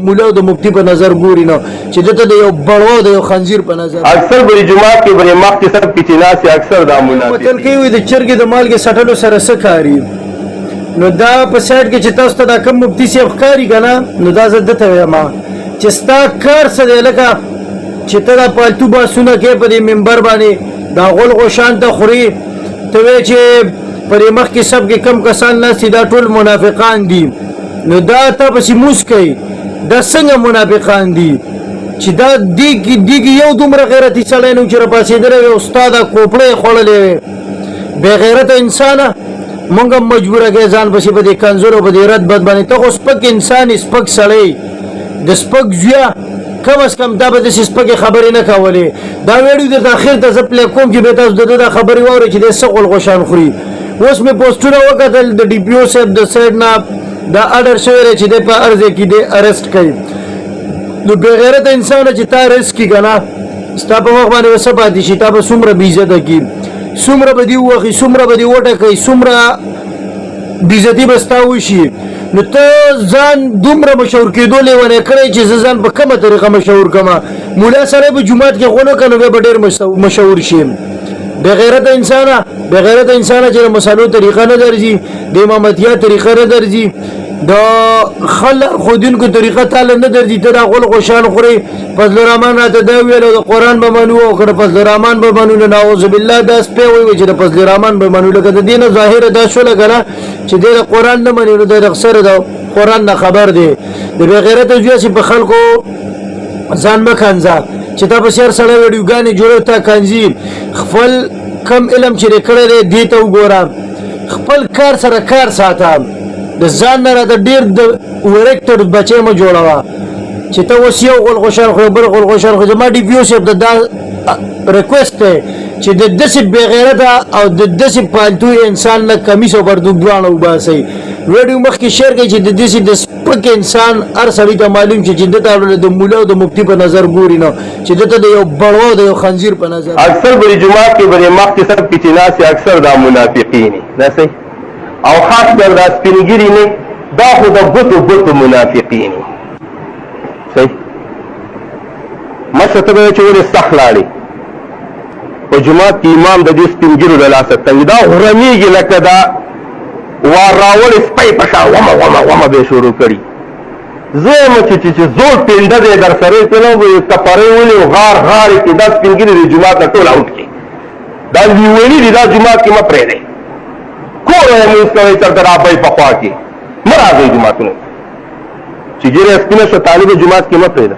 مولا د مفتی په نظر ګوري نو چې دته د یو بړو د یو خنزیر په نظر اکثر بری جماعت کې بری مخ کې سب پیچینا سي اکثر دا منافق متل کې وي د چرګ د مال کې سټلو سره سکاري نو دا په سایت کې چې تاسو ته دا کم مفتی سی افکاری کنه نو دا زه دته وایم چې ستا کار څه دی لکه چې ته دا پالتو باسونه کې په دې منبر باندې دا غول غوشان ته خوري ته وی چې پرې مخ کې سب کې کم کسان نه سیدا ټول منافقان دي نو دا ته پسې موسکی دا څنګه منافقان دي چې دا دیګ یو دومره غیرتي سړی نو چې راپاسېدلی وي استاد کوپړې خوړلې بې غیرته انسانه مونږ هم مجبوره کړې ځان پسې په دې کنزور او په دې رد بد باندې ته خو سپک انسان سپک سړی د سپک زویه کم از کم دا به داسې سپکې خبرې نه کولې دا ویډیو درته اخر ته زه پلی کوم چې بیا تاسو د ده دا خبرې واورئ چې دی څه غلغوشان خوري اوس مې پوسټونه وکتل د ډي پي او صاحب د سایډ نه دا اډر شوی دی چې دی په هر ځای کې دی ارسټ کوي نو بې غیرته انسانه چې تا ارسټ کړي که نه ستا په مخ باندې به څه پاتې شي تا به څومره بېعزته کړي څومره به دې ووهي څومره به دې وټکوي څومره بېعزتي به ستا وشي نو ته ځان دومره مشهور کېدو لیونی کړی چې زه ځان په کومه طریقه مشهور کړم مولا سړی به جومات کې غونه کړه نو بیا به ډېر مشهور شي بغیرت انسانه چې د مسالو طریقه نه درځي د امامتیا طریقه نه درځي د خلق خودونکو طریقه تعالی نه درځي ته دا غول غوشان خوري فضل الرحمن راته دا ویلو د قرآن به منو او که د فضل الرحمن به منو نعوذ بالله دا سپی وایي چې د فضل الرحمن به منو لکه د دې نه ظاهره دا شوله که نه چې دی د قرآن نه مني نو دی د اکثر د قرآن نه خبر دی د بېغیرته زویه چې په خلکو ځان مه کنځه چې تا په سیر سړی ویډیوګانې جوړو تا کنځي خپل کم علم چې دې کړی دی دې ته وګوره خپل کار سره کار ساته د ځان نه راته ډېر د ورکټر بچی مه جوړوه چې ته اوس یو غلغوشان خورې بل غلغوشان خورې زما ډي پي او صاحب د دا ریکویسټ دی چې د داسې بېغیرته او د داسې پالتو انسان نه کمیس او پرتوګ دواړه وباسئ ویډیو مخکې شیر کړئ چې د داسې د سپک انسان هر سړي ته معلوم شي چې دته د مولا او د مفتی په نظر ګوري نه چې دته د یو بړو د یو خنزیر په نظر اکثر بری جماعت کې بری مخ کې سب پیچینا سي اکثر دا منافقین دا صحیح او خاص کر دا سپینګری نه دا خو د بوتو منافقین صحیح مشه ته چې ولې استخلاړي په جماعت کې امام د دې سپینګرو د لاسه تنګ دا غرمیږي لکه دا وراول سپی په شا ومه به شروع کړي زه یم چې زور پنډه دی در سره یې نو کپړې ولې غار کې دا سپینګري د جومات نه ټول اوټ کړي دا لیوني دي دا جومات کې مه پرېږدئ کور یې لمونځ کوئ تر د رابۍ په خوا کې مه راځئ جوماتونو چې ګیرې سپینه شوه طالب جومات کې مه پرېږده